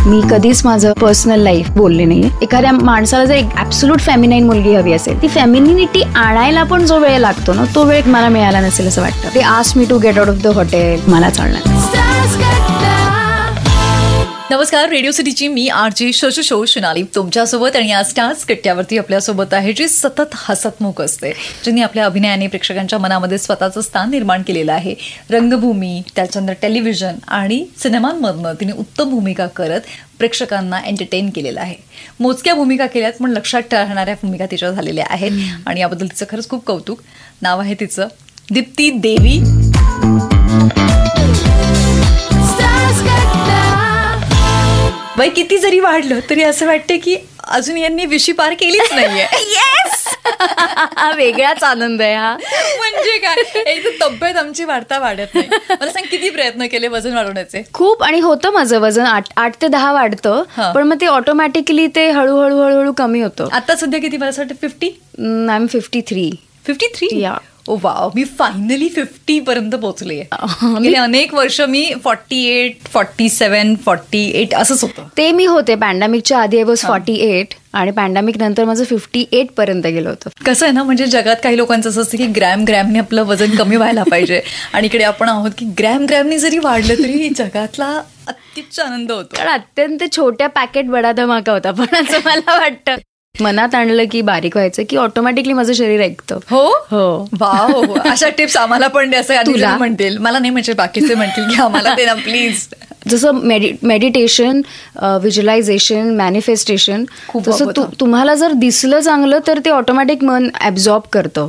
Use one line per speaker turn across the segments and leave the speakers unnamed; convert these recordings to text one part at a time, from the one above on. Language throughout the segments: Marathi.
मी कधीच माझं पर्सनल लाईफ बोलले नाही. एखाद्या माणसाला जर एक ऍब्सोल्यूट फेमिनाईन मुलगी हवी असेल, ती फेमिनिनिटी आणायला पण जो वेळ लागतो ना, तो वेळ मला मिळाला नसेल असं वाटतं. ते ask me to get out of the hotel, मला चालणार.
नमस्कार, रेडिओ सिटीची मी आरजे शशुशो शोनाली तुमच्यासोबत. आणि आज स्टार्स कट्ट्यावरती आपल्यासोबत आहे जी सतत हसतमुख असते, ज्यांनी आपल्या अभिनयाने प्रेक्षकांच्या मनामध्ये स्वतःचं स्थान निर्माण केलेलं आहे. रंगभूमी, त्याच्यानंतर टेलिव्हिजन आणि सिनेमांमधनं तिने उत्तम भूमिका करत प्रेक्षकांना एंटरटेन केलेलं आहे. मोजक्या भूमिका केल्यात पण लक्षात राहणाऱ्या भूमिका तिच्या झालेल्या आहेत आणि याबद्दल तिचं खरंच खूप कौतुक. नाव आहे तिचं दीप्ती देवी. बाई, किती जरी वाढलं तरी असं वाटतं की अजून यांनी विशी पार केलीच नाहीये.
येस, वेगळाच आनंद आहे हा.
म्हणजे काय, एक तब्येत आमची वाढत नाही. मला सांग, किती प्रयत्न केले वजन वाढवण्याचे?
खूप. आणि होतं माझं वजन 8 ते 10 वाढतं, पण मग ते ऑटोमॅटिकली ते हळूहळू कमी होतं.
आता सध्या किती? मला असं वाटतं 50.
I am 53.
Yeah. O wow, me finally 50 पर्यंत पोहोचले. गेले अनेक वर्ष मी 48, 47, 48 असंच होतं.
ते मी होते पॅन्डेमिकच्या आधी. आय वॉज 48 आणि पॅन्डेमिक नंतर माझं 58 पर्यंत गेलं होतं.
कसं आहे ना, म्हणजे जगात काही लोकांचं असं असतं की ग्रॅमने आपलं वजन कमी व्हायला पाहिजे, आणि इकडे आपण आहोत की ग्रॅमने जरी वाढलं तरी जगातला अत्युच्च आनंद होतो.
कारण अत्यंत छोट्या पॅकेट बडा धमाका होता. पण असं मला वाटतं मनात आणलं की बारीक व्हायचं की ऑटोमॅटिकली माझं शरीर ऐकतं.
हो. वाव, अशा टिप्स आम्हाला पण द्या. असं तुला म्हणतील, मला नाही, म्हणजे बाकीचे म्हणतील की आम्हाला ते ना प्लीज. जसं
मेडिटेशन, व्हिज्युअलायझेशन, मॅनिफेस्टेशन, तसं तुम्हाला जर दिसलं चांगलं तर ते ऑटोमॅटिक मन ॲब्झॉर्ब करतं.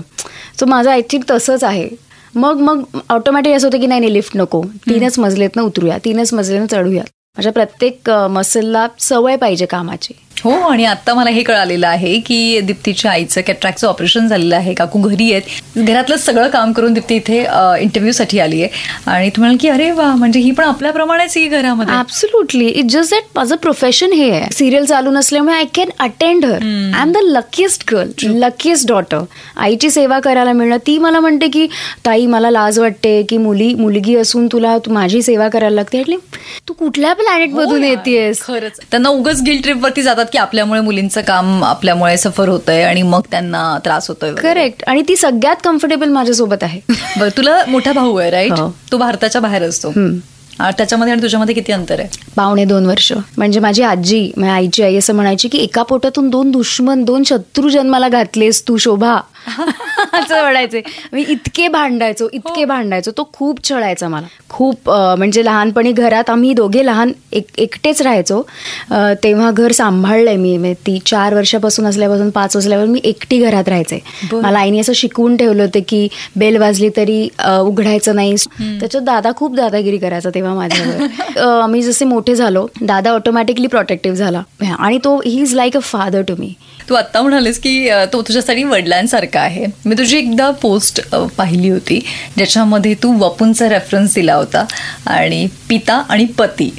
सो माझं आय थिंक तसंच आहे. मग ऑटोमॅटिक असं होतं की नाही लिफ्ट नको, 3च मजलेत ना उतरूया, 3च मजलेनं चढूया. माझ्या प्रत्येक मसलला सवय पाहिजे कामाची.
हो. आणि आता मला हे कळालेलं आहे की दीप्तीच्या आईचं कॅटरॅक्टचं ऑपरेशन झालेलं आहे. काकू घरी आहेत. घरातलं सगळं काम करून दीप्ती इथे इंटरव्ह्यूसाठी आली आहे. आणि तुम्ही म्हणाल की अरे वा, म्हणजे ही पण आपल्याप्रमाणेच ही घरामध्ये.
ऍब्सोल्युटली. इट जस्ट दॅट माझं प्रोफेशन हे आहे. सिरियल चालू नसल्यामुळे I can attend her. I am the luckiest girl, luckiest daughter. आईची सेवा करायला मिळणं. ती मला म्हणते की ताई, मला लाज वाटते की मुलगी असून तुला माझी सेवा करायला लागते. म्हटली, तू कुठल्या प्लॅनेट मधून येतेस?
खरंच त्यांना उगाच गिल्ट ट्रिपवरती जातात की आपल्यामुळे मुलींचं काम आपल्यामुळे सफर होतंय आणि मग त्यांना त्रास होतोय.
करेक्ट. आणि ती सगळ्यात कम्फर्टेबल माझ्यासोबत आहे.
बरं, तुला मोठा भाऊ आहे राईट? तो भारताच्या बाहेर असतो. त्याच्यामध्ये आणि तुझ्यामध्ये किती अंतर आहे? 2.5 वर्ष. म्हणजे माझी आजी, माझ्या आईची आई असं म्हणायची की एका पोटातून 2 दुश्मन, 2 शत्रू जन्माला घातलेस तू शोभा, असं म्हणायचे. मी इतके भांडायचो. तो खूप छळायचा मला. खूप. म्हणजे लहानपणी घरात आम्ही दोघे लहान एकटेच राहायचो. तेव्हा घर सांभाळलंय मी. ती 4 वर्षापासून असल्यापासून 5 असल्यावर मी एकटी घरात राहायचे. मला आईने असं शिकवून ठेवलं होतं की बेल वाजली तरी उघडायचं नाही. त्याच्यात दादा खूप दादागिरी करायचा तेव्हा माझ्यावर. आम्ही जसे मोठे झालो, दादा ऑटोमॅटिकली प्रोटेक्टिव्ह झाला आणि तो he is like a father to me. तू आत्ता म्हणालीस की तो तुझ्यासाठी वडिलांसारखा आहे. मी तुझी एकदा पोस्ट पाहिली होती ज्याच्यामध्ये तू वपूंचा रेफरन्स दिला होता. आणि पिता आणि पती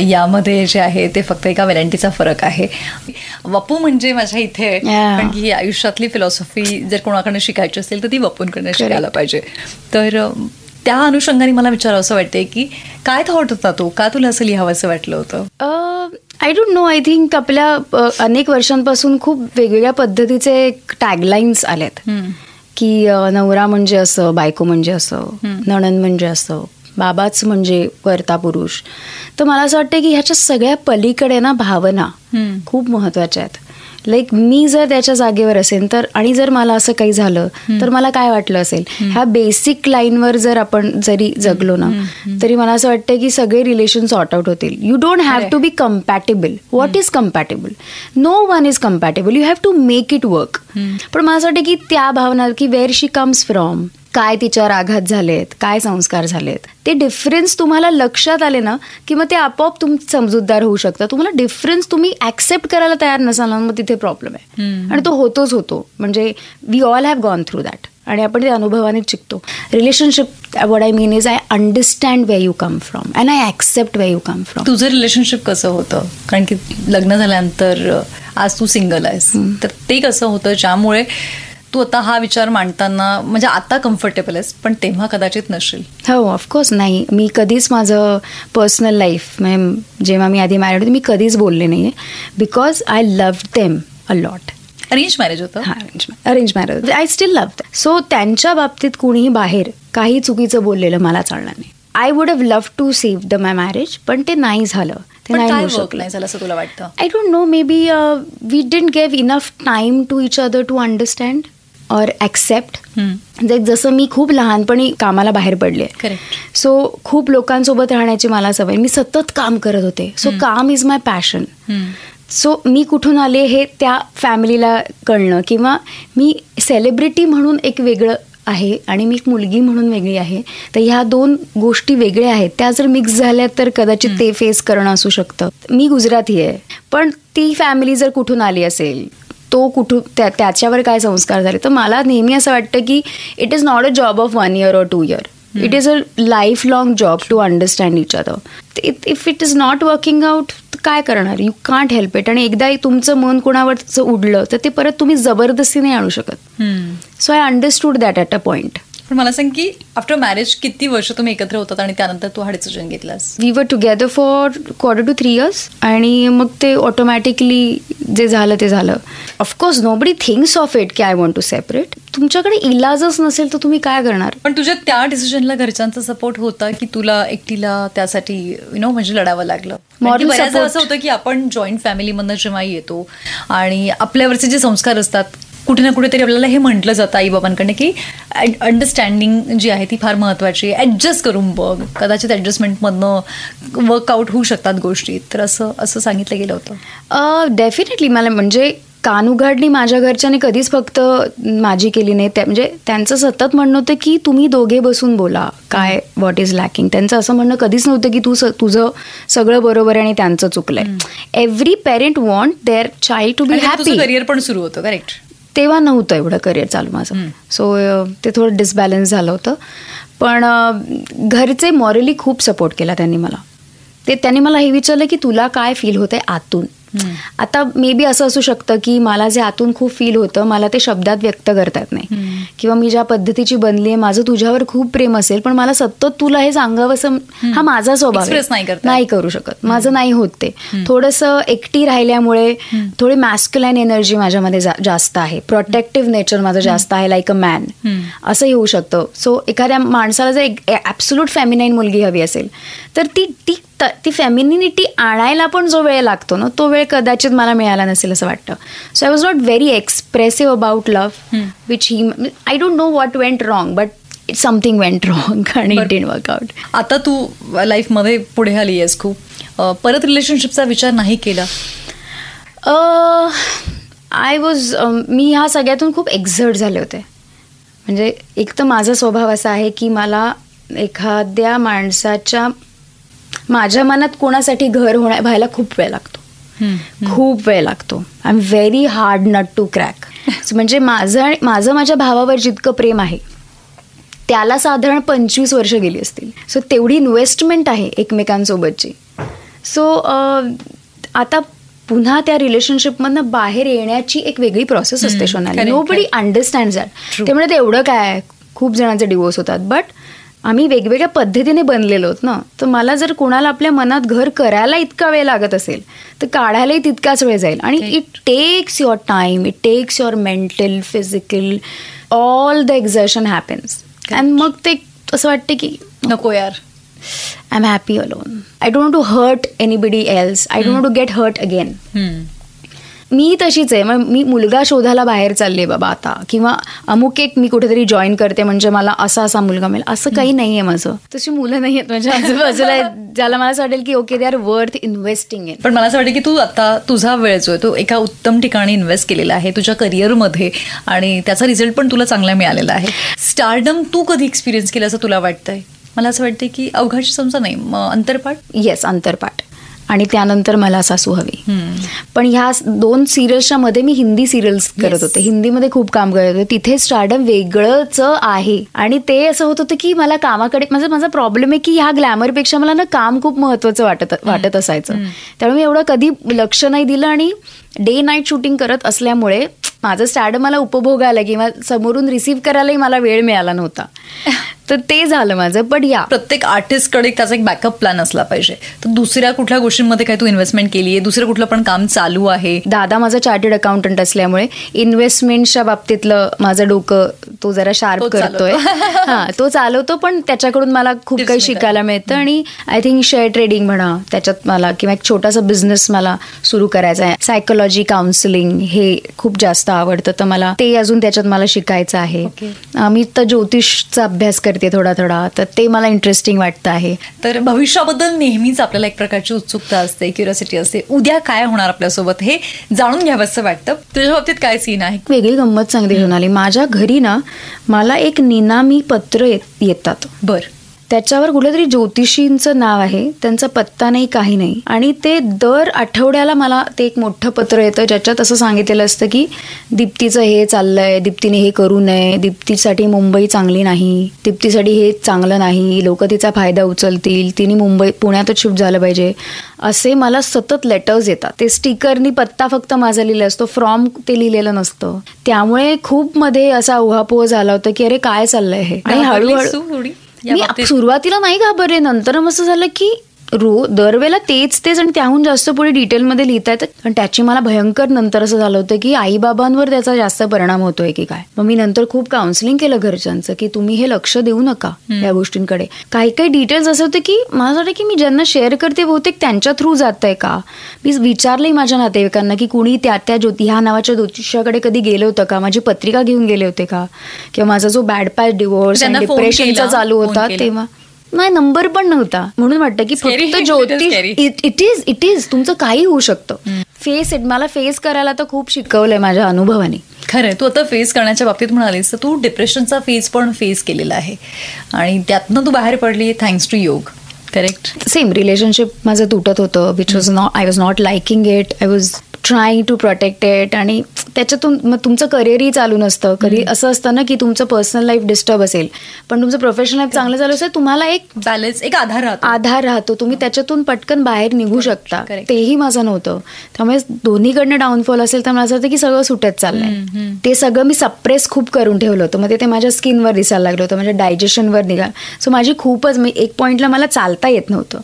यामध्ये जे आहे ते फक्त एका व्हॅलेंटीचा फरक आहे. वपू म्हणजे माझ्या इथे, कारण की आयुष्यातली फिलॉसॉफी जर कोणाकडनं शिकायची असेल तर ती वपूंकडनं शिकायला पाहिजे. तर त्या अनुषंगाने मला विचारावं असं वाटतंय की काय थॉट होता तो? का तुला असं लिहावं असं वाटलं होतं?
I don't no. I think आपल्या अनेक वर्षांपासून खूप वेगवेगळ्या पद्धतीचे टॅगलाईन्स आल्यात की नवरा म्हणजे असं, बायको म्हणजे असं, नणंद म्हणजे असं, बाबाच म्हणजे कर्ता पुरुष. तर मला असं वाटतं की ह्याच्या सगळ्या पलीकडे ना भावना खूप महत्त्वाच्या आहेत. लाईक मी जर त्याच्या जागेवर असेल तर, आणि जर मला असं काही झालं तर मला काय वाटलं असेल, ह्या बेसिक लाईनवर जर आपण जरी जगलो ना तरी मला असं वाटतं की सगळे रिलेशन सॉर्ट आउट होतील. You don't have to be compatible. What is compatible? No one is compatible. You have to make it work. पण मला असं वाटतं की त्या भावना की वेअर शी कम्स फ्रॉम, काय तिच्यावर आघात झालेत, काय संस्कार झालेत, ते डिफरन्स तुम्हाला लक्षात आले ना की मग ते आपोआप तुम्ही समजूतदार होऊ शकता. तुम्हाला डिफरन्स तुम्ही ऍक्सेप्ट करायला तयार नसाल ना, मग तिथे प्रॉब्लेम आहे. आणि तो होतो. म्हणजे we all have gone through that. आणि आपण ते अनुभवाने शिकतो. Relationship, what I mean is I understand where you come from and I accept where you come from.
तुझं रिलेशनशिप कसं होतं? कारण की लग्न झाल्यानंतर आज तू सिंगल आहेस, तर ते कसं होतं ज्यामुळे तू आता हा विचार मांडताना म्हणजे आता कम्फर्टेबल आहेस, पण तेव्हा कदाचित नसेल.
हो, ऑफकोर्स नाही. मी कधीच माझं पर्सनल लाईफ म्हणजे जेव्हा मी आधी मॅरिड होते मी कधीच बोलले नाही आहे, because I love them a lot.
Arrange marriage होतं?
हां, arrange marriage. I still love them. So त्यांच्या बाबतीत कुणीही बाहेर काही चुकीचं बोललेलं मला चालणार नाही. I would have love to save the my marriage, पण ते नाही झालं. ते नाही होऊ शकलं.
नाही झालं असं तुला वाटतं?
I don't know, maybe we didn't give enough time to each other to understand और ॲक्सेप्ट. जसं मी खूप लहानपणी कामाला बाहेर पडले, सो खूप लोकांसोबत राहण्याची मला सवय. मी सतत काम करत होते. सो काम इज माय पॅशन. सो मी कुठून आले हे त्या फॅमिलीला कळणं, किंवा मी सेलिब्रिटी म्हणून एक वेगळं आहे आणि मी एक मुलगी म्हणून वेगळी आहे, तर ह्या दोन गोष्टी वेगळ्या आहेत. त्या जर मिक्स झाल्या तर कदाचित ते फेस करणं असू शकतं. मी गुजराती आहे, पण ती फॅमिली जर कुठून आली असेल, तो कुठून त्याच्यावर काय संस्कार झाले, तर मला नेहमी असं वाटतं की it is not a job of 1 year or 2 year. It is a life long job to understand each other. If it is not working out, काय करणार? You can't help it. आणि एकदा तुमचं मन कोणावरचं उडलं तर ते परत तुम्ही जबरदस्ती नाही आणू शकत. So I understood that at a point.
पण मला सांग की आफ्टर मॅरेज किती वर्ष तुम्ही एकत्र होतात आणि त्यानंतर तू हा डिसिजन घेतलास?
We were together for 2.5 to 3 years आणि मग ते ऑटोमॅटिकली जे झालं ते झालं. Of course nobody thinks of it की आय वॉन्ट टू सेपरेट. तुमच्याकडे इलाजच नसेल तर तुम्ही काय करणार?
पण तुझ्या त्या डिसिजनला घरच्यांचा सपोर्ट होता की तुला एकटीला त्यासाठी म्हणजे लढावं लागलं? बऱ्याच असं होतं की आपण जॉईंट फॅमिलीमधनं जेव्हा येतो आणि आपल्यावरचे जे संस्कार असतात, कुठे ना कुठेतरी आपल्याला हे म्हटलं जातं आईबाबांकडनं की अंडरस्टँडिंग जी आहे ती फार महत्त्वाची, ॲडजस्ट करून बघ, कदाचित ॲडजस्टमेंटमधनं वर्कआउट होऊ शकतात गोष्टी. तर असं सांगितलं गेलं होतं?
डेफिनेटली. मला म्हणजे कानउघाडणी माझ्या घरच्याने कधीच फक्त माझी केली नाही. म्हणजे त्यांचं सतत म्हणणं होतं की तुम्ही दोघे बसून बोला काय व्हॉट इज लॅकिंग. त्यांचं असं म्हणणं कधीच नव्हतं की तुझं सगळं बरोबर आहे आणि त्यांचं चुकलंय. Every parent want their child to be happy.
Career पण सुरू होतं, करेक्ट?
तेव्हा नव्हतं एवढं करिअर चालू माझं. सो ते थोडं डिसबॅलन्स झालं होतं. पण घरचे मॉरली खूप सपोर्ट केला त्यांनी मला. त्यांनी मला हे विचारलं की तुला काय फील होतंय आतून. आता मे बी असं असू शकतं की मला जे आतून खूप फील होतं मला ते शब्दात व्यक्त करता येत नाही, किंवा मी ज्या पद्धतीची बनली आहे, माझं तुझ्यावर खूप प्रेम असेल पण मला सतत तुला हे सांगावं असं हा माझा स्वभाव नाही करू शकत. माझं नाही होत ते. थोडंसं एकटी राहिल्यामुळे थोडी मॅस्क्युलाइन एनर्जी माझ्यामध्ये जास्त आहे, प्रोटेक्टिव्ह नेचर माझं जास्त आहे, लाईक अ मॅन असंही होऊ शकतं. सो एखाद्या माणसाला जर एक ॲब्सोल्यूट फेमिनाईन मुलगी हवी असेल तर ती फेमिनिनिटी आणायला पण जो वेळ लागतो ना, तो वेळ कदाचित मला मिळाला नसेल असं वाटतं. So I was not very expressive about love, which I don't know what went wrong, but something went wrong आणि इट डिडंट वर्क आउट.
आता तू लाईफमध्ये पुढे आली आहेस खूप, परत रिलेशनशिपचा विचार नाही केला?
मी ह्या सगळ्यातून खूप एक्झर्ट झाले होते. म्हणजे एक तर माझा स्वभाव असा आहे की मला एखाद्या माणसाच्या माझ्या मनात कोणासाठी घर व्हायला खूप वेळ लागतो, खूप वेळ लागतो. I am very hard nut to crack. म्हणजे माझं माझ्या भावावर जितकं प्रेम आहे त्याला साधारण 25 वर्ष गेली असतील. सो तेवढी इन्व्हेस्टमेंट आहे एकमेकांसोबतची. सो आता पुन्हा त्या रिलेशनशिपमधनं बाहेर येण्याची एक वेगळी प्रोसेस असते सोनाली. Nobody understand that. त्यामुळे ते एवढं काय, खूप जणांचे डिवोर्स होतात, बट आम्ही वेगवेगळ्या पद्धतीने बनलेलो आहोत ना. तर मला जर कोणाला आपल्या मनात घर करायला इतका वेळ लागत असेल तर काढायलाही तितकाच वेळ जाईल. आणि it takes your time, it takes your mental, physical, all the exertion happens. And मग ते असं वाटते की
नको यार,
I am happy alone. I don't want to hurt anybody else. I don't want to get hurt again. मी तशीच आहे. मग मी मुलगा शोधायला बाहेर चालले बाबा आता, किंवा अमुक एक मी कुठेतरी जॉईन करते म्हणजे मला असा मुलगा मिळेल, असं काही नाही आहे माझं. तशी मुलं नाही आहेत माझ्या आजूबाजूला ज्याला मला असं वाटेल की okay they are worth investing in.
पण मला असं वाटेल की तू आता तुझा वेळ जो आहे तो एका उत्तम ठिकाणी इन्व्हेस्ट केलेला आहे तुझ्या करिअरमध्ये, आणि त्याचा रिझल्ट पण तुला चांगला मिळालेला आहे. स्टारडम तू कधी एक्सपिरियन्स केलं असं तुला वाटतंय? मला असं वाटतं की अवघाची समजा नाही, अंतरपाठ.
येस, अंतरपाठ. आणि त्यानंतर मला सासू हवी. पण ह्या 2 सिरियल्सच्या मध्ये मी हिंदी सिरियल्स करत होते, हिंदीमध्ये खूप काम करत होते. तिथे स्टारडम वेगळंच आहे. आणि ते असं होत होतं की मला कामाकडे माझा प्रॉब्लेम आहे की ह्या ग्लॅमरपेक्षा मला ना काम खूप महत्वाचं वाटत असायचं. त्यामुळे मी एवढं कधी लक्ष नाही दिलं. आणि डे नाईट शूटिंग करत असल्यामुळे माझं स्टार्टअप मला उपभोगायला किंवा समोरून रिसीव्ह करायलाही मला वेळ मिळाला नव्हता. तर ते झालं माझं. पण या
प्रत्येक आर्टिस्टकडे त्याचा एक बॅकअप प्लॅन असला पाहिजे. तर दुसऱ्या कुठल्या गोष्टींमध्ये काय तू इन्व्हेस्टमेंट केली आहे? दुसरं कुठलं पण काम चालू आहे?
दादा माझा चार्टर्ड अकाउंटंट असल्यामुळे इन्व्हेस्टमेंटच्या बाबतीतलं माझं डोकं तो जरा शार्प करतोय. हा, तो चालवतो, पण त्याच्याकडून मला खूप काही शिकायला मिळतं. आणि आय थिंक शेअर ट्रेडिंग म्हणा त्याच्यात मला, किंवा एक छोटासा बिझनेस मला सुरू करायचा आहे. सायकोलॉजी काउन्सिलिंग हे खूप जास्त आवडतं, तर मला ते अजून त्याच्यात मला शिकायचं आहे. मी तर ज्योतिषचा अभ्यास करते थोडा थोडा, तर ते मला इंटरेस्टिंग वाटतं आहे.
तर भविष्याबद्दल नेहमीच आपल्याला एक प्रकारची उत्सुकता असते, क्युरिओसिटी असते. उद्या काय होणार आपल्यासोबत हे जाणून घ्यावंसं वाटतं. तुझ्या बाबतीत काय सीन आहे?
वेगळी गंमत सांगते सोनाली. माझ्या घरी ना मला एक निनामी पत्र येतात.
बरं.
त्याच्यावर कुठल्यातरी ज्योतिषींचं नाव आहे, त्यांचा पत्ता नाही, काही नाही. आणि ते दर आठवड्याला मला ते एक मोठं पत्र येतं, ज्याच्यात असं सांगितलेलं असतं की दीप्तीचं हे चाललंय, दीप्तीने हे करू नये, दीप्तीसाठी मुंबई चांगली नाही, दीप्तीसाठी हे चांगलं नाही, लोक तिचा फायदा उचलतील, तिने पुण्यातच शिफ्ट झालं पाहिजे, असे मला सतत लेटर्स येतात. ते स्टिकरनी पत्ता फक्त माझा लिहिला असतो, फ्रॉम ते लिहिलेलं नसतं. त्यामुळे खूप मध्ये असा उहापोह झाला होता की अरे काय चाललंय हे. आणि हळूहळू मी सुरुवातीला नाही घाबरले, नंतर असं झालं की दरवेळेला तेच आणि त्याहून जास्त पुढे डिटेलमध्ये लिहिता येतं. पण त्याची मला भयंकर नंतर असं झालं होतं की आईबाबांवर त्याचा जास्त परिणाम होतोय की काय. मग मी नंतर खूप काउन्सिलिंग केलं घरच्यांचं की तुम्ही हे लक्ष देऊ नका या गोष्टींकडे. काही काही डिटेल्स असं होतं की मला वाटतं की मी ज्यांना शेअर करते बहुतेक त्यांच्या थ्रू जात आहे का. मी विचारलंही माझ्या नातेवाईकांना की कुणी त्या ह्या नावाच्या ज्योतिषाकडे कधी गेलं होतं का, माझी पत्रिका घेऊन गेले होते का, किंवा माझा जो बॅड पॅच डिवोर्स आणि डिप्रेशनचा चालू होता तेव्हा नाही, नंबर पण नव्हता. म्हणून वाटतं की फक्त ज्योतिष इट इज तुमचं काही होऊ शकतं. मला फेस करायला तर खूप शिकवलंय माझ्या अनुभवाने.
खरंय. तू आता फेस करण्याच्या बाबतीत म्हणालीस तर तू डिप्रेशनचा फेज पण फेस केलेला आहे आणि त्यातनं तू बाहेर पडली thanks to yoga. Correct.
Same relationship माझं तुटत होतं, which was I was not liking it, I was trying to protect it. आणि त्याच्यातून मग तुमचं करिअरही चालू नसतं. कधी असं असतं ना की तुमचं पर्सनल लाईफ डिस्टर्ब असेल पण तुमचं प्रोफेशनल लाईफ चांगलं चालू असेल, तुम्हाला एक
बॅलन्स, एक आधार राहतो.
तुम्ही त्याच्यातून पटकन बाहेर निघू शकता. तेही माझं नव्हतं. त्यामुळे दोन्हीकडनं डाऊनफॉल असेल तर मला असं वाटतं की सगळं सुटत चाललंय. ते सगळं मी सप्रेस खूप करून ठेवलं होतं. मग ते माझ्या स्किनवर दिसायला लागलं होतं, माझ्या डायजेशनवर निघाल. सो माझी खूपच एक पॉईंटला मला चालता येत नव्हतं.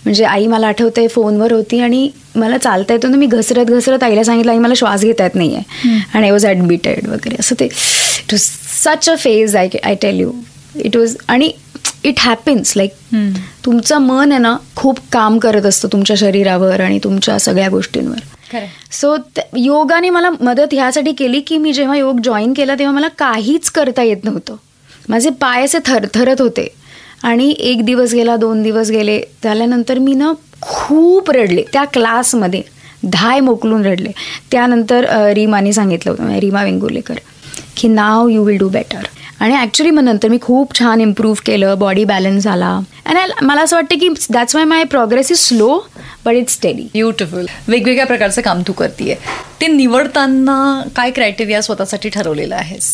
म्हणजे आई मला आठवतंय फोनवर होती आणि मला चालता येतो ना, मी घसरत आईला सांगितलं आई मला श्वास घेता येत नाहीये आणि आय वॉज ॲडमिटेड वगैरे असं. ते it was such a phase, I tell you. It was. आणि इट हॅपन्स लाईक तुमचं मन आहे ना खूप काम करत असतं तुमच्या शरीरावर आणि तुमच्या सगळ्या गोष्टींवर. सो योगाने मला मदत ह्यासाठी केली की मी जेव्हा योग जॉईन केला तेव्हा मला काहीच करता येत नव्हतं. माझे पाय असे थरथरत होते. आणि 1 दिवस गेला, 2 दिवस गेले, झाल्यानंतर मी ना खूप रडले त्या क्लासमध्ये, धाय मोकलून रडले. त्यानंतर रीमाने सांगितलं होतं, रीमा वेंगुर्लेकर, की नाव यू विल डू बेटर. आणि ॲक्च्युली मग नंतर मी खूप छान इम्प्रूव्ह केलं, बॉडी बॅलन्स झाला. आणि मला असं वाटतं की that's why my progress is slow but it's steady.
Beautiful. वेगवेगळ्या प्रकारचं काम तू करतेय, ते निवडताना काय क्रायटेरिया स्वतःसाठी ठरवलेलं आहेस?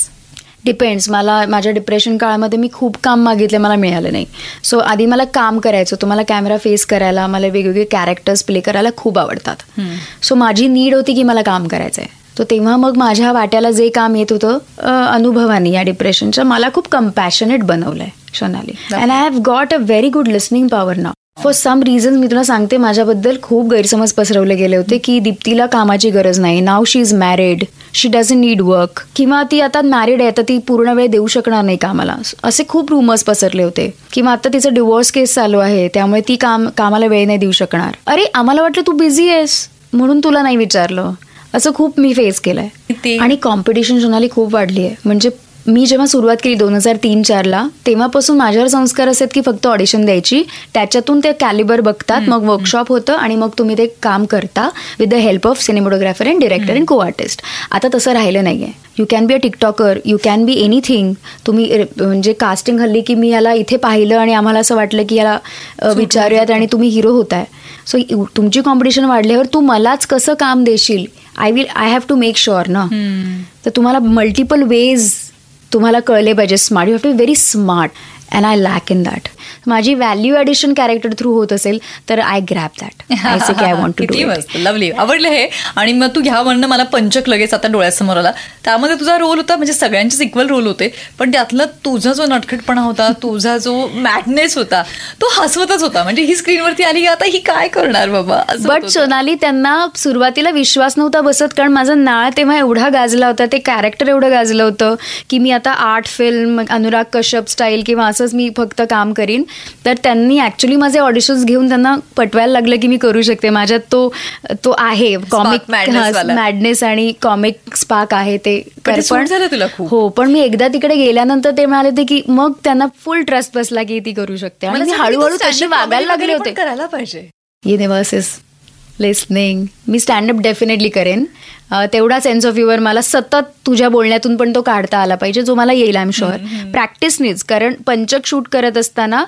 डिपेंड्स. मला माझ्या डिप्रेशन काळामध्ये मी खूप काम मागितले, मला मिळालं नाही. सो आधी मला काम करायचं होतं, मला कॅमेरा फेस करायला, मला वेगवेगळे कॅरेक्टर्स प्ले करायला खूप आवडतात. सो माझी नीड होती की मला काम करायचं आहे. तो तेव्हा मग माझ्या वाट्याला जे काम येत होतं अनुभवानी या डिप्रेशनच्या, मला खूप कम्पॅशनेट बनवलंय Sonali. And I have got a very good listening power now. For some reason मी तुला सांगते, माझ्याबद्दल खूप गैरसमज पसरवले गेले होते की दीप्तीला कामाची गरज नाही, now she is married, she doesn't need work, किंवा ती आता मॅरिड आहे तर ती पूर्ण वेळ देऊ शकणार नाही कामाला, असे खूप रुमर्स पसरले होते. किंवा आता तिचं डिवोर्स केस चालू आहे त्यामुळे ती कामाला वेळ नाही देऊ शकणार. अरे आम्हाला वाटलं तू बिझी आहेस म्हणून तुला नाही विचारलं, असं खूप मी फेस केलंय. आणि कॉम्पिटिशन सोनाली खूप वाढली आहे. म्हणजे मी जेव्हा सुरुवात केली 2003-04 तेव्हापासून माझ्यावर संस्कार असतात की फक्त ऑडिशन द्यायची, त्याच्यातून ते कॅलिबर बघतात, मग वर्कशॉप होतं आणि मग तुम्ही ते काम करता with the help of cinematographer and director and co artist. आता तसं राहिलं नाहीये. You can be a TikToker, you can be anything. तुम्ही म्हणजे कास्टिंग हल्ली की मी याला इथे पाहिलं आणि आम्हाला असं वाटलं की याला विचारूयात आणि तुम्ही हिरो होताय. सो तुमची कॉम्पिटिशन वाढल्यावर तू मलाच कसं काम देशील, I have to make sure ना. तर तुम्हाला मल्टिपल वेज तुम्हाला कळले पाहिजे. Smart, you have to be very smart. And I lack in that. माझी व्हॅल्यू ॲडिशन कॅरेक्टर थ्रू होत असेल तर I grab that. I say की I want to do it.
Lovely, आवडलं हे. आणि मग तू घ्या म्हणणं मला पंचक लगेच आता डोळ्यासमोर आला. त्यामध्ये तुझा रोल होता, म्हणजे सगळ्यांचेच इक्वल रोल होते, पण त्यातला तुझा जो नटखटपणा होता, तुझा जो मॅडनेस होता, तो हसवतच होता. म्हणजे ही स्क्रीनवरती आली की आता ही काय करणार बाबा.
बट सोनाली, त्यांना सुरुवातीला विश्वास नव्हता बसत, कारण माझा नाळ तेव्हा एवढा गाजला होता, ते कॅरेक्टर एवढं गाजलं होतं की मी आता art film, Anurag Kashyap style किंवा असंच मी फक्त काम करीन. तर त्यांनी ऍक्च्युली माझे ऑडिशन्स घेऊन त्यांना पटवायला लागलं की मी करू शकते. माझ्यात तो आहे कॉमिक मॅडनेस आणि कॉमिक स्पार्क आहे ते. हो, पण मी एकदा तिकडे गेल्यानंतर ते म्हणाले होते की मग त्यांना फुल ट्रस्ट बसला की ती करू शकते. आणि मी हळूहळू तशी वागायला लागले होते.
करायला पाहिजे.
Universe is listening. मी स्टँडअप डेफिनेटली करेन. तेवढा सेन्स ऑफ ह्युमर मला सतत तुझ्या बोलण्यातून पण तो काढता आला पाहिजे, जो मला येईल आय एम शुअर. प्रॅक्टिसनीच. कारण पंचक शूट करत असताना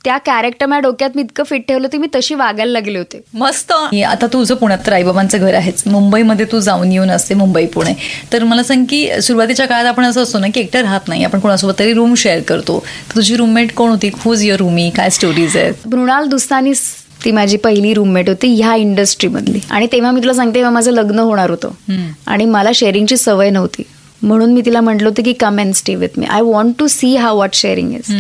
त्या कॅरेक्टर माझ्या डोक्यात मी इतकं फिट ठेवलं होतं, मी तशी वागायला लागले होते.
मस्त. आता तुझं पुण्यात तर आईबाबांचं घर आहेच, मुंबईमध्ये तू जाऊन येऊन असते, मुंबई पुणे. तर मला सांग की सुरुवातीच्या काळात आपण असं असतो ना की एकटं राहत नाही, आपण कोणासोबत तरी रूम शेअर करतो. तुझी रूममेट कोण होती? Who's your roomie? काय स्टोरीज आहेत?
मृणाल दुस्तानी, ती माझी पहिली रूममेट होती ह्या इंडस्ट्रीमधली. आणि तेव्हा मी तुला सांगते, तेव्हा माझं लग्न होणार होतं आणि मला शेअरिंगची सवय नव्हती. म्हणून मी तिला म्हटलं होतं की come and stay with me, I want to see how what sharing is.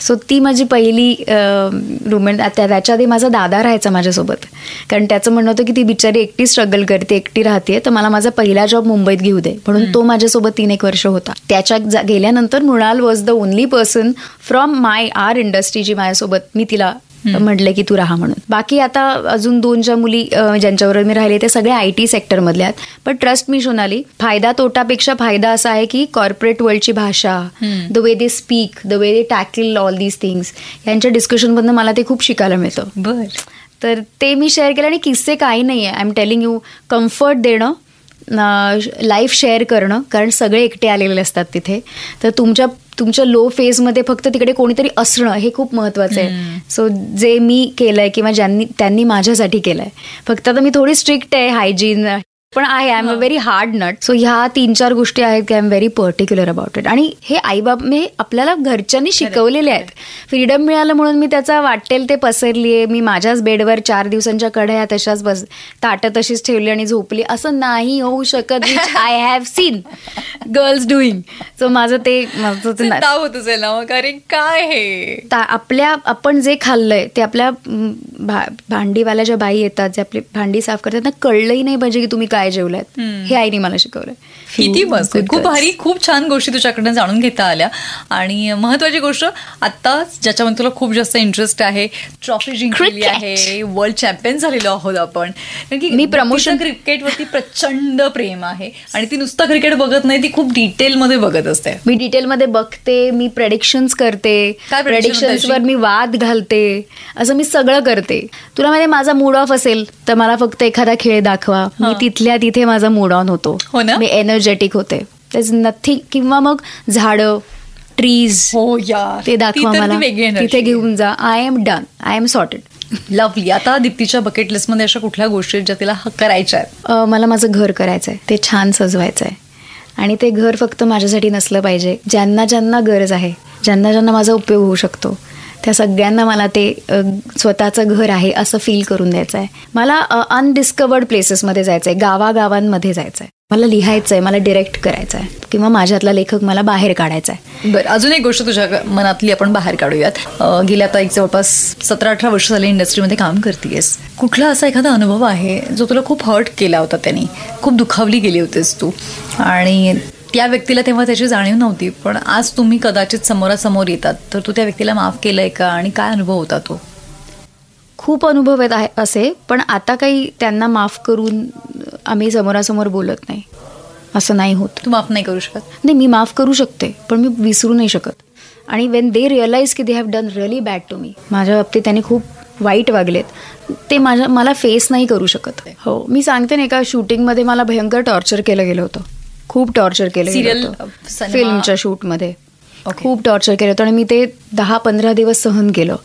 So ती माझी पहिली रूममेट. त्याच्या आधी माझा दादा राहायचा माझ्यासोबत, कारण त्याचं म्हणणं होतं की ती बिचारी एकटी स्ट्रगल करते, एकटी राहते, तर मला माझा पहिला जॉब मुंबईत घेऊ दे. म्हणून तो माझ्यासोबत 3-1 वर्ष होता. त्याच्या गेल्यानंतर Mrinal was the only person from our industry जी माझ्यासोबत, मी तिला म्हटलं की तू राहा म्हणून. बाकी आता अजून 2 ज्या मुली ज्यांच्याबरोबर मी राहिले ते सगळे IT सेक्टरमधल्या आहेत. पण ट्रस्ट मी सोनाली, फायदा तोटापेक्षा फायदा असा आहे की कॉर्पोरेट वर्ल्डची भाषा, the way they speak, the way they tackle all these things, यांच्या डिस्कशनमधनं मला ते खूप शिकायला मिळतं.
बरं.
तर ते मी शेअर केलं. आणि किस्से काही नाही आहे, I am telling you. Comfort देणं, लाईफ शेअर करणं, कारण सगळे एकटे आलेले असतात तिथे. तर तुमच्या लो फेजमध्ये फक्त तिकडे कोणीतरी असणं हे खूप महत्त्वाचं आहे. सो जे मी केलंय किंवा त्यांनी माझ्यासाठी केलंय. फक्त आता मी थोडी स्ट्रिक्ट आहे, हायजीन पण आहे, I am a very hard nut. So ह्या 3-4 गोष्टी आहेत की I am very particular about it. आणि हे आईबाब हे आपल्याला घरच्यांनी शिकवलेले आहेत. फ्रीडम मिळालं म्हणून मी त्याचा वाटेल ते पसरली आहे. मी माझ्याच बेडवर 4 दिवसांच्या कढया तशाच ताटं तशीच ठेवली आणि झोपली, असं नाही होऊ शकत. Which I have seen girls doing. So माझं ते
होत असेल ना, कारण काय हे
आपण जे खाल्लंय ते आपल्या भांडीवाल्या ज्या बाई येतात, जे आपली भांडी साफ करतात, त्यांना कळलंही नाही पाहिजे की तुम्ही काय जेवलात. हे आईने मला शिकवलंय.
किती मस्त. खूप भारी, खूप छान गोष्टी तुझ्याकडनं जाणून घेता आल्या. आणि महत्वाची गोष्ट आता ज्याच्यामध्ये तुला खूप जास्त इंटरेस्ट आहे, ट्रॉफी जिंकलेली आहे, वर्ल्ड चॅम्पियन झालेलो आहोत आपण.
मी प्रमोशन
क्रिकेटवरती प्रचंड प्रेम आहे आणि ती नुसतं क्रिकेट बघत नाही, ती खूप डिटेलमध्ये बघत असते.
मी डिटेलमध्ये बघते, मी प्रेडिक्शन्स करते, प्रेडिक्शन्सवर मी वाद घालते, असं मी सगळं करते. तुला माहिती, माझा मूड ऑफ असेल तर मला फक्त एखादा खेळ दाखवा, मी तिथल्या तिथे माझा मूड ऑन होतो. मी एनर्जेटिक होते. there's nothing. किंवा मग झाडं, ट्रीज, ते दाखवा मला, तिथे घेऊन जा. I am done, I am sorted.
Lovely. आता दीप्तीच्या बकेट लिस्टमध्ये अशा कुठल्या गोष्टी ज्या तिला करायच्या आहेत?
मला माझं घर करायचं आहे, ते छान सजवायचं आहे. आणि ते घर फक्त माझ्यासाठी नसलं पाहिजे. ज्यांना ज्यांना गरज आहे, ज्यांना ज्यांना माझा उपयोग होऊ शकतो, त्या सगळ्यांना मला ते स्वतःचं घर आहे असं फील करून द्यायचं आहे. मला अनडिस्कवर्ड प्लेसेसमध्ये जायचं आहे, गावागावांमध्ये जायचं आहे. मला लिहायचं आहे, मला डिरेक्ट करायचं आहे, किंवा माझ्यातला लेखक मला बाहेर काढायचा आहे.
बरं, अजून एक गोष्ट तुझ्या मनातली आपण बाहेर काढूयात. गेल्या आता एक जवळपास 17-18 वर्ष झाले इंडस्ट्रीमध्ये काम करतेस. कुठला असा एखादा अनुभव आहे जो तुला खूप हर्ट केला होता, त्यांनी खूप दुखावली गेली होतीस तू, आणि त्या व्यक्तीला तेव्हा त्याची जाणीव नव्हती, पण आज तुम्ही कदाचित समोरासमोर येतात, तर तू त्या व्यक्तीला माफ केलंय का, आणि काय अनुभव होता तो?
खूप अनुभव आहेत असे, पण आता काही त्यांना माफ करून आम्ही समोरासमोर बोलत नाही, असं नाही होत.
तू माफ नाही करू शकत?
नाही, मी माफ करू शकते, पण मी विसरू नाही शकत. आणि वेन दे रिअलाइज की they have done really bad to me, माझ्या बाबतीत त्यांनी खूप वाईट वागलेत, ते मला फेस नाही करू शकत. हो, मी सांगते ना, एका शूटिंगमध्ये मला भयंकर टॉर्चर केलं गेलं होतं, खूप टॉर्चर केलं गेलं होतं. फिल्मच्या शूटमध्ये खूप टॉर्चर केलं होतं आणि मी ते 10-15 दिवस सहन केलं.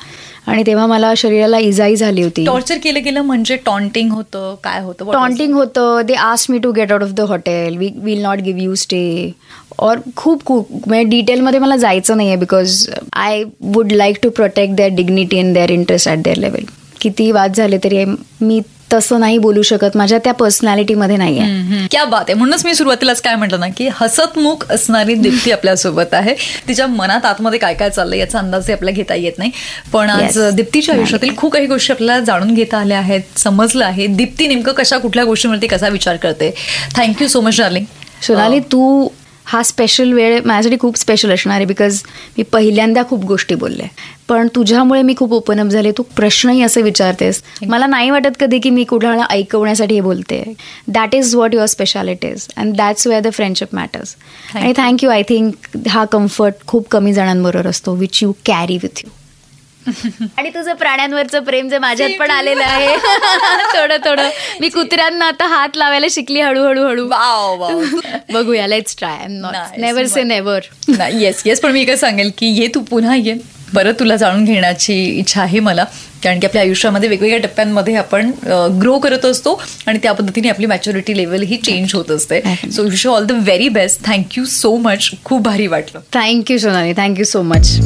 आणि तेव्हा मला शरीराला इजाई झाली होती.
टॉर्चर केलं गेलं म्हणजे टॉन्टिंग होतं, काय होतं?
टॉन्टिंग होतं. They asked me to get out of the hotel, we will not give you stay. और खूप म्हणजे डिटेलमध्ये मला जायचं नाही आहे, because I would like to protect their dignity and their interest at their level. किती वाद झाले तरी मी तसं नाही बोलू शकत, माझ्या त्या पर्सनॅलिटीमध्ये नाही आहे.
क्या बात आहे. म्हणूनच मी सुरुवातीलाच काय म्हटलं ना की हसतमुख असणारी दीप्ती आपल्यासोबत आहे. तिच्या मनात आतमध्ये काय काय चाललंय याचा अंदाज आपल्याला घेता येत नाही, पण आज दीप्तीच्या आयुष्यातील खूप काही गोष्टी आपल्याला जाणून घेता आल्या आहेत, समजलं आहे दीप्ती नेमकं कशा कुठल्या गोष्टींवरती कसा विचार करते. Thank you so much darling.
Sonali, तू हा स्पेशल वेळ माझ्यासाठी खूप स्पेशल असणार आहे, बिकॉज मी पहिल्यांदा खूप गोष्टी बोलले, पण तुझ्यामुळे मी खूप ओपन अप झाले. तू प्रश्नही असे विचारतेस, मला नाही वाटत कधी की मी कुणाला ऐकवण्यासाठी हे बोलते. That is what your speciality is and that's where the friendship matters. आणि थँक्यू. आय थिंक हा कम्फर्ट खूप कमी जणांबरोबर असतो, which you carry with you. आणि तुझं प्राण्यांवरचं प्रेम जे माझ्यात पण आलेलं आहे थोडं थोडं. मी कुत्र्यांना आता हात लावायला शिकली हळूहळू. बघूया, let's try. Never say never.
Yes yes. पण मी काय सांगेल की ये तू पुन्हा ये, परत तुला जाणून घेण्याची इच्छा आहे मला, कारण की आपल्या आयुष्यामध्ये वेगवेगळ्या टप्प्यांमध्ये आपण ग्रो करत असतो आणि त्या पद्धतीने आपली मॅच्युरिटी लेवल ही चेंज होत असते. So wish you all the very best. Thank you so much. खूप भारी वाटलं.
Thank you Sonali. Thank you so much.